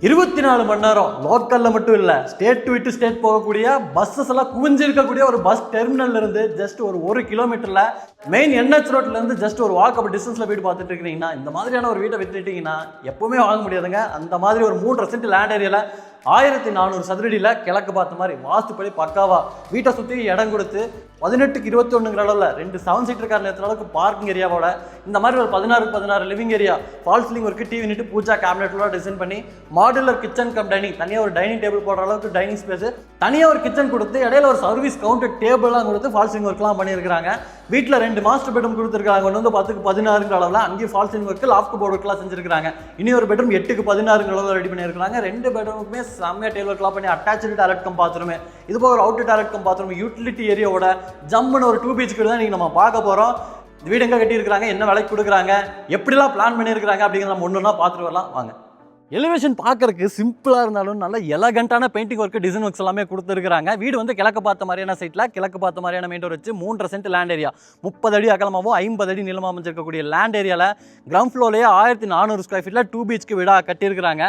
24 மணி நேரம் லோக்கல்ல மட்டும் இல்ல ஸ்டேட் டு விட்டு ஸ்டேட் போகக்கூடிய பஸ்ஸஸ் எல்லாம் குவிஞ்சிருக்கக்கூடிய ஒரு பஸ் டெர்மினல்ல இருந்து ஜஸ்ட் ஒரு கிலோமீட்டர்ல மெயின் என்ஹெச் ரோட்ல இருந்து ஜஸ்ட் ஒரு வாக்கபிள் டிஸ்டன்ஸ்ல வீடு பார்த்துட்டு இருக்கீங்கன்னா இந்த மாதிரியான ஒரு வீட்டை விட்டுட்டீங்கன்னா எப்பவுமே வாங்க முடியாதுங்க. அந்த மாதிரி ஒரு 3 சென்ட் லேண்ட் ஏரியால 1400 சதுரடியில் கிழக்கு பார்த்த மாதிரி வாஸ்துப்படி பக்காவா வீட்டை சுற்றி இடம் கொடுத்து 18க்கு 21ங்கிற அளவில் 2 7 சீட்டர் கார் நேரத்தில் அளவுக்கு பார்க்கிங் ஏரியாவோட இந்த மாதிரி ஒரு 16 living area fall ceiling work TV unit pooja கேபினெட்டோட டிசைன் பண்ணி மாடுலர் கிச்சன் கம் டைனிங் தனியாக ஒரு டைனிங் டேபிள் போடுற அளவுக்கு டைனிங் ஸ்பேஸ் தனியாக ஒரு கிச்சன் கொடுத்து இடையில ஒரு சர்வீஸ் கவுண்டர் டேபிள்லாம் கொடுத்து ஃபால் சீலிங் ஒர்க்லாம் பண்ணியிருக்காங்க. வீட்டில் 2 மாஸ்டர் பெட்ரூம் கொடுத்துருக்காங்க. ஒன்று வந்து 10க்கு 16ங்கிற அளவில் அங்கேயும் fall ceiling work loft board ஒர்க்லாம் செஞ்சிருக்காங்க. இனி ஒரு பெட்ரூம் 8க்கு 16ங்கிற அளவில் ரெடி பண்ணியிருக்காங்க. 2 பெட்ரூமுக்குமே செம்மையாக டேபிள் ஒர்க்லாம் பண்ணி அட்டாச்சு டாய்லெட் கம் பாத்ரூம் இது போக ஒரு out toilet cum bathroom utility ஏரியாவோட ஜம்முன்னு ஒரு 2 BHK தான் நீங்கள் நம்ம பார்க்க போகிறோம். இந்த வீடு எங்கே கட்டியிருக்காங்க, என்ன விலைக்கு கொடுக்குறாங்க, எப்படிலாம் பிளான் பண்ணியிருக்காங்க அப்படிங்கிறத நம்ம ஒன்றுனா பார்த்துட்டு வரலாம் வாங்க. எலிவேஷன் பார்க்கறதுக்கு சிம்பிளாக இருந்தாலும் நல்ல எலகண்டான பெயிண்டிங் ஒர்க்கு டிசைன் ஒர்க்ஸ் எல்லாமே கொடுத்துருக்காங்க. வீடு வந்து கிழக்கு பார்த்த மாதிரியான சைட்டில் கிழக்கு பார்த்த மாதிரியான மெயின் டோர் வச்சு 3 சென்ட் லேண்ட் ஏரியா 30 அடி அகலமாகவும் 50 அடி நீளமாக அமைஞ்சிருக்கக்கூடிய லேண்ட் ஏரியாவில் கிரவுண்ட் ஃப்ளோர்லேயே 1400 ஸ்கொயர் ஃபீட்டில் 2 BHK வீடாக கட்டியிருக்கிறாங்க.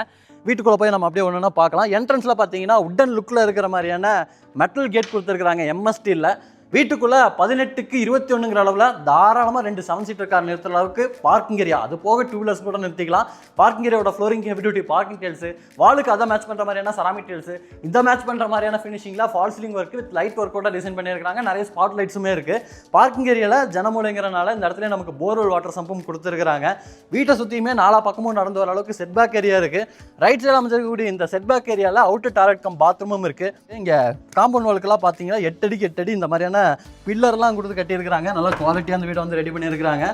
வீட்டுக்குள்ளே போய் நம்ம அப்படியே ஒன்றுனா பார்க்கலாம். என்ட்ரன்ஸில் பார்த்தீங்கன்னா உட்டன் லுக்கில் இருக்கிற மாதிரியான மெட்டல் கேட் கொடுத்துருக்குறாங்க எம்எஸ்டியில். வீட்டுக்குள்ளே 18க்கு 21ங்கிற அளவில் தாராளமாக 2 7 சீட்டர் கார் நிறுத்துற அளவுக்கு பார்க்கிங் ஏரியா, அது போக 2 வீலர்ஸ் கூட நிறுத்திக்கலாம். பார்க்கிங் ஏரியாவோட flooring heavy duty parking tiles, வாலுக்கு அதை மேட்ச் பண்ணுற மாதிரியான செராமிக் டேல்ஸ், இதை மேட்ச் பண்ணுற மாதிரியான ஃபினிஷிங்கில் fall ceiling work with light ஒர்க்கோட டிசைன் பண்ணியிருக்காங்க. நிறைய ஸ்பாட் லைட்ஸுமே இருக்குது. பார்க்கிங் ஏரியாவில் ஜனமூலைங்கிறனால இந்த இடத்துல நமக்கு போர்வெல் வாட்டர் சம்பும் கொடுத்துருக்காங்க. வீட்டை சுற்றியுமே 4 பக்கமும் நடந்து வர அளவுக்கு செட்பேக் ஏரியா இருக்குது. ரைட் சைடில் அமைஞ்சிருக்கக்கூடிய இந்த செட்பேக் ஏரியாவில் அவுட்டர் டாய்லெட் கம் பாத்ரூமும் இருக்குது. இங்கே காம்பவுண்ட் வாலுக்கெல்லாம் பார்த்தீங்கன்னா 8 அடிக்கு 8 அடி இந்த மாதிரியான பில்லர்லாம் கொடுத்து கட்டியிருக்கிறாங்க. நல்லா குவாலிட்டியாக அந்த வீடை வந்து ரெடி பண்ணியிருக்காங்க.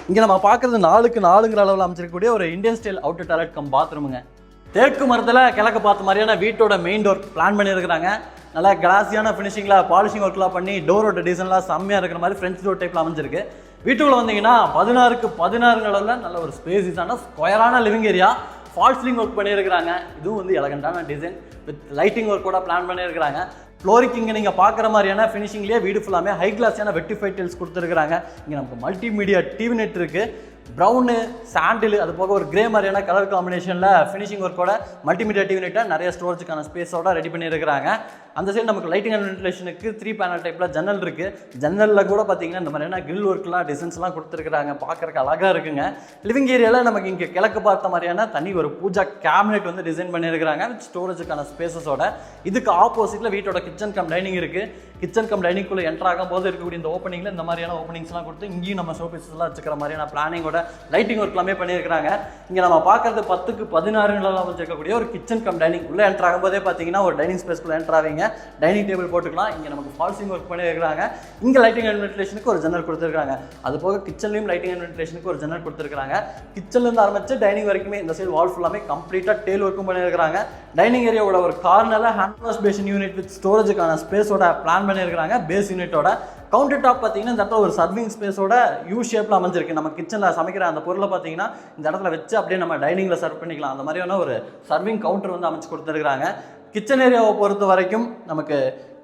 இங்கே நம்ம பார்க்குறது 4க்கு 4ங்கிற அளவில் அமைச்சிருக்கக்கூடிய ஒரு Indian style outer toilet cum பாத்ரூமுங்க. தேக்கு மரத்தில் கிழக்கு பார்த்த மாதிரியான வீட்டோட மெயின் டோர் பிளான் பண்ணியிருக்கிறாங்க. நல்லா கிளாஸியான ஃபினிஷிங்கில் பாலிஷிங் ஒர்க்லாம் பண்ணி டோரோட டிசைன்லாம் செம்மையாக இருக்கிற மாதிரி ஃப்ரெஞ்ச் டோர் டைப்பில் அமைஞ்சிருக்கு. வீட்டுக்குள்ளே வந்தீங்கன்னா 16க்கு 16 அளவில் நல்ல ஒரு ஸ்பேசிஸான ஸ்கொயரான living area fall ceiling work பண்ணியிருக்கிறாங்க. இதுவும் வந்து எலகண்டான டிசைன் வித் லைட்டிங் ஒர்க்கோட பிளான் பண்ணியிருக்கிறாங்க. ஃப்ளோரிங் இங்கே நீங்கள் பார்க்குற மாதிரியான ஃபினிஷிங்லேயே வீடு ஃபுல்லாமே ஹை கிளாஸான வெட்டிஃபைட் டைல்ஸ் கொடுத்துருக்காங்க. இங்கே நமக்கு மல்டிமீடியா டிவி நெட் இருக்குது. ப்ரௌனு சாண்டில் அது போக ஒரு கிரே மாதிரியான கலர் காம்பினேஷனில் ஃபினிஷிங் ஒர்க்கோட மல்டிமீடியா டிவி நெட்டை நிறைய ஸ்டோரேஜுக்கான ஸ்பேஸோட ரெடி பண்ணியிருக்கிறாங்க. அந்த சைடு நமக்கு லைட்டிங் அண்ட் வென்டிலேஷனுக்கு 3 பேனல் டைப்பில் ஜன்னல் இருக்குது. ஜன்னலில் கூட பார்த்தீங்கன்னா இந்த மாதிரியான கிரில் ஒர்க்லாம் டிசைன்ஸ்லாம் கொடுத்துருக்குறாங்க. பார்க்குறக்கு அழகாக இருக்குங்க. லிவிங் ஏரியாவில் நமக்கு இங்கே கிழக்கு பார்த்த மாதிரியான தனி ஒரு பூஜா கேபினெட் வந்து டிசைன் பண்ணியிருக்கிறாங்க வித் ஸ்டோரேஜுக்கான ஸ்பேஸஸோட. இதுக்கு ஆப்போசிட்டில் வீட்டோட கிச்சன் கம் டைனிங் இருக்குது. கிச்சன் கம் டைனிங்குள்ளே என்டர் ஆகும் போது இருக்கக்கூடிய இந்த ஓப்பனிங்கில் இந்த மாதிரியான ஓப்பனிங்ஸ்லாம் கொடுத்து இங்கேயும் நம்ம ஷோபீஸ்லாம் வச்சுக்கிற மாதிரியான பிளானிங்கோட லைட்டிங் ஒர்க் எல்லாமே பண்ணியிருக்காங்க. இங்கே நம்ம பார்க்குறது 10க்கு 16 வச்சிருக்கக்கூடிய ஒரு கிச்சன் கம் டைனிங் உள்ளே என்டர் ஆகும்போதே பார்த்தீங்கன்னா ஒரு டைனிங் ஸ்பேஸ்க்குள்ளே என்டர் ஆவீங்க. டைனிங் டேபிள் போட்டுக்கலாம். இங்கே நமக்கு ஃபால் சீலிங் ஒர்க் பண்ணியிருக்காங்க. இங்கே லைட்டிங் அண்ட் வென்டிலேஷனுக்கு ஒரு ஜன்னல் கொடுத்துருக்காங்க. அது போக கிச்சன்லையும் லைட்டிங் அண்ட் வென்டிலேஷனுக்கு ஒரு ஜன்னல் கொடுத்துருக்காங்க. கிச்சன்லேருந்து ஆரம்பிச்சு டைனிங் வரைக்குமே இந்த சைடு வால் ஃபுல்லாமே கம்ப்ளீட்டாக டேல் ஒர்க்கும் பண்ணியிருக்காங்க. டைனிங் ஏரியாவோட ஒரு கார்னரில் hand wash basin unit with ஸ்டோரேஜுக்கான ஸ்பேஸோட பிளான் பண்ணியிருக்காங்க. பேஸ் யூனிட்டோட கவுண்டர் டாப் பார்த்தீங்கன்னா இந்த இடத்துல ஒரு சர்விங் ஸ்பேஸோட யூ ஷேப்பில் அமைஞ்சிருக்கு. நம்ம கிச்சனில் சமைக்கிற அந்த பொருளை பார்த்தீங்கன்னா இந்த இடத்துல வச்சு அப்படியே நம்ம டைனிங்கில் சர்வ் பண்ணிக்கலாம். அந்த மாதிரியான ஒரு சர்விங் கவுண்டர் வந்து அமைச்சு கொடுத்துருக்காங்க. கிச்சன் ஏரியாவை பொறுத்த வரைக்கும் நமக்கு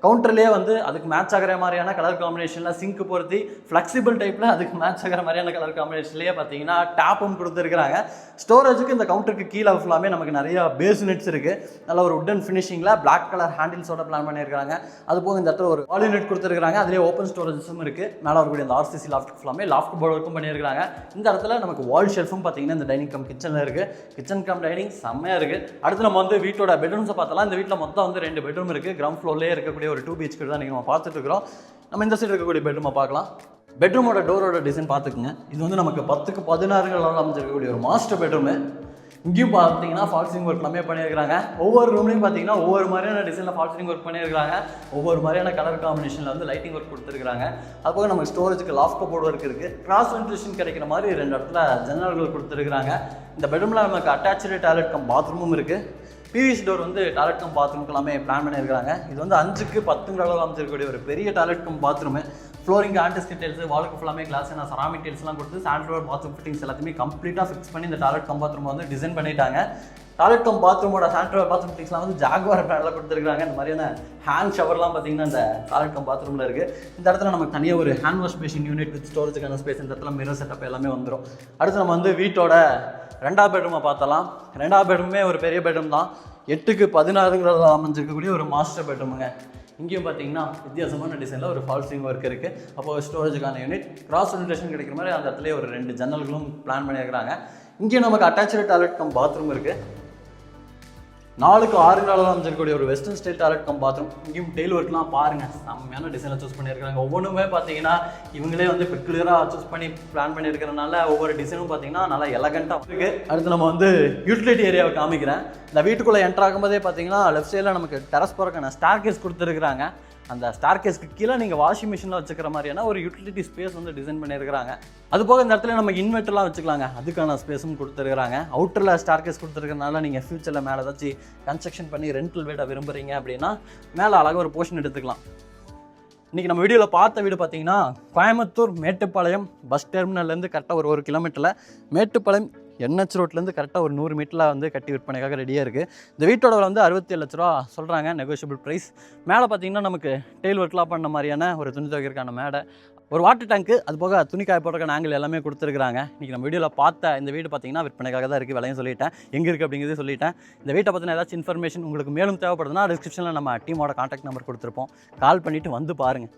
கவுண்டர்லேயே வந்து அதுக்கு மேட்ச் ஆகிற மாதிரியான கலர் காம்பினேஷனில் சிங்க் பொருத்தி ஃப்ளெக்சிபிள் டைப்பில் அதுக்கு மேட்ச் ஆகிற மாதிரியான கலர் காம்பினேஷன்லேயே பார்த்தீங்கன்னா டேப்பும் கொடுத்துருக்குறாங்க. ஸ்டோரேஜுக்கு இந்த கவுண்டருக்கு கீழே ஃபுல்லாமே நமக்கு நிறையா பேஸ் யூனிட்ஸ் இருக்குது. நல்ல ஒரு உட்டன் ஃபினிஷிங்கில் பிளாக் கலர் ஹேண்டில்ஸோட பிளான் பண்ணியிருக்காங்க. அது போக இந்த இடத்துல ஒரு வால் யூனிட் கொடுத்துருக்காங்க. அதிலே ஓப்பன் ஸ்டோரேஜஸும் இருக்குது. மேலே வரக்கூடிய இந்த ஆர்சிசி லாஃப்ட் ஃபுல்லாமே லாஃப்ட் போர்டு ஒர்க்கும் பண்ணியிருக்காங்க. இந்த இடத்துல நமக்கு வால் ஷெல்ஃபும் பார்த்தீங்கன்னா இந்த டைனிங் கம் கிச்சனில் இருக்குது. கிச்சன் கம் டைனிங் செம்மையாக இருக்குது. அடுத்து நம்ம வந்து வீட்டோட பெட்ரூம்ஸை பார்த்தலாம். இந்த வீட்டில் மொத்தம் வந்து 2 பெட்ரூம் இருக்குது. கிரவுண்ட் ஃப்ளோர்லேயே இருக்கக்கூடிய ஒரு 2 BHK தான் நீங்கள் நம்ம பார்த்துட்டு இருக்கிறோம். நம்ம இந்த சைடு இருக்கக்கூடிய பெட்ரூமை பார்க்கலாம். பெட்ரூமோட டோரோட டிசைன் பார்த்துக்குங்க. இது வந்து நமக்கு 10க்கு 16 அமைச்சிருக்கக்கூடிய ஒரு மாஸ்டர் பெட்ரூமு. இங்கேயும் பார்த்தீங்கன்னா ஃபால் சீலிங் ஒர்க் எல்லாமே பண்ணியிருக்காங்க. ஒவ்வொரு ரூம்லையும் பார்த்தீங்கன்னா ஒவ்வொரு மாதிரியான டிசைனில் ஃபால் சீலிங் ஒர்க் பண்ணியிருக்காங்க. ஒவ்வொரு மாதிரியான கலர் காம்பினேஷனில் வந்து லைட்டிங் ஒர்க் கொடுத்துருக்காங்க. அதுபோக நமக்கு ஸ்டோரேஜுக்கு லாஃப்ட் போர்டு ஒர்க் இருக்குது. கிராஸ் வென்டிலேஷன் கிடைக்கிற மாதிரி 2 இடத்துல ஜன்னல்கள் கொடுத்துருக்காங்க. இந்த பெட்ரூமில் நமக்கு அட்டாச்சு டாய்லெட் கம் பாத்ரூமும் இருக்குது. பிவிசி டோர் வந்து டாய்லெட் கம் பாத்ரூமுக்கு எல்லாமே பிளான் பண்ணியிருக்காங்க. இது வந்து 5க்கு 10 அளவு அமைச்சிருக்கக்கூடிய ஒரு பெரிய toilet cum bathroom. Flooring antiskid tiles, வாலுக்கு ஃபுல்லாமே கிளாஸ் செராமிக் டைல்ஸ்லாம் கொடுத்து சாண்ட்ரோட் பாத்ரூம் ஃபிட்டிங்ஸ் எல்லாத்தையுமே கம்ப்ளீட்டாக ஃபிக்ஸ் பண்ணி இந்த டாய்லெட் கம் பாத்ரூம் வந்து டிசைன் பண்ணிட்டாங்க. டாய்லெட் கம் பாத்ரூமோட சாண்ட்ரோட் பாத்ரூம் ஃபிட்டிங்ஸ்லாம் வந்து ஜாகுவார் பிராண்டில் கொடுத்துருக்காங்க. இந்த மாதிரியான ஹேண்ட் ஷவர்லாம் பார்த்தீங்கன்னா இந்த டாய்லெட் கம் பாத்ரூமில் இருக்குது. இந்த இடத்துல நமக்கு தனியாக ஒரு hand wash basin unit with ஸ்டோரேஜுக்கான ஸ்பேஸ், இந்த இடத்துல மிரர் செட்டப் எல்லாமே வந்துடும். அடுத்து நம்ம வந்து வீட்டோட ரெண்டாவது பெட்ரூமை பார்த்தலாம். ரெண்டாவது பெட்ரூமே ஒரு பெரிய பெட்ரூம் தான். 8க்கு 16 அமைஞ்சிருக்கக்கூடிய ஒரு மாஸ்டர் பெட்ரூமுங்க. இங்கேயும் பார்த்தீங்கன்னா வித்தியாசமான டிசைனில் ஒரு ஃபால் சீலிங் ஒர்க் இருக்குது. அப்போது ஸ்டோரேஜுக்கான யூனிட், கிராஸ் வென்டிலேஷன் கிடைக்கிற மாதிரி அந்த இடத்துல ஒரு 2 ஜன்னல்களும் பிளான் பண்ணியிருக்கிறாங்க. இங்கேயும் நமக்கு அட்டாச்சு டாய்லெட் கம் பாத்ரூம் இருக்குது. 4க்கு 6 அமைஞ்சிருக்கக்கூடிய ஒரு western style toilet cum bathroom. இங்கேயும் டெயில் ஒர்க்லாம் பாருங்கள், செம்மையான டிசைனில் சூஸ் பண்ணியிருக்காங்க. ஒவ்வொன்றுமே பார்த்தீங்கன்னா இவங்களே வந்து பெக்குலராக சூஸ் பண்ணி பிளான் பண்ணியிருக்கிறனால ஒவ்வொரு டிசைனும் பார்த்தீங்கன்னா நல்லா எலகண்ட்டாக இருக்குது. அடுத்து நம்ம வந்து யூட்டிலிட்டி ஏரியாவை காமிக்கிறேன். இந்த வீட்டுக்குள்ளே என்ட்ரு ஆகும்போதே பார்த்தீங்கன்னா லெஃப்ட் சைடில் நமக்கு டெரஸ் போகிறக்கான ஸ்டார் கேஸ் கொடுத்துருக்குறாங்க. அந்த ஸ்டார் கேஸ்க்கு கீழே நீங்கள் வாஷிங் மிஷினில் வச்சுக்கிற மாதிரியான ஒரு யூட்டிலிட்டி ஸ்பேஸ் வந்து டிசைன் பண்ணியிருக்கிறாங்க. அது போக இந்த இடத்துல நம்ம இன்வெர்ட்டர்லாம் வச்சுக்கலாங்க, அதுக்கான ஸ்பேஸும் கொடுத்துருக்குறாங்க. அவுட்டரில் ஸ்டார் கேஸ் கொடுத்துருக்கறனால நீங்கள் ஃபியூச்சரில் மேலே ஏதாச்சும் கன்ஸ்ட்ரக்ஷன் பண்ணி ரெண்டல் வீடை விரும்புகிறீங்க அப்படின்னா மேலே அழகாக ஒரு போர்ஷன் எடுத்துக்கலாம். இன்றைக்கி நம்ம வீடியோவில் பார்த்த வீடு பார்த்தீங்கன்னா கோயம்புத்தூர் மேட்டுப்பாளையம் பஸ் டெர்மினல்லேருந்து கரெக்டாக ஒரு கிலோமீட்டரில், மேட்டுப்பாளையம் NH ரோட்லேருந்து கரெக்டாக ஒரு 100 மீட்டரில் வந்து கட்டி விற்பனைக்காக ரெடியாக இருக்குது. இந்த வீட்டோட வந்து 67 லட்ச ரூபா சொல்கிறாங்க, நெகோஷியபிள் ப்ரைஸ். மேலே பார்த்தீங்கன்னா நமக்கு டெயில் ஒர்க்லாம் பண்ண மாதிரியான ஒரு துணி துவைக்கிறதுக்கான மேடை, ஒரு வாட்டர் டேங்க்கு, அது போக துணி காய போடுறதுக்கான ஆங்கிள் எல்லாமே கொடுத்துருக்காங்க. இன்றைக்கி நம்ம வீடியோவில் பார்த்த இந்த வீடு பார்த்தீங்கன்னா விற்பனைக்காக தான் இருக்குது. விலையும் சொல்லிட்டேன், எங்கே இருக்குது அப்படிங்கிறதே சொல்லிட்டேன். இந்த வீட்டை பற்றின ஏதாச்சும் இன்ஃபர்மேஷன் உங்களுக்கு மேலும் தேவைப்படுதுன்னா டிஸ்கிரிப்ஷனில் நம்ம டீமோட கான்டாக்ட் நம்பர் கொடுத்துருப்போம். கால் பண்ணிவிட்டு வந்து பாருங்கள்.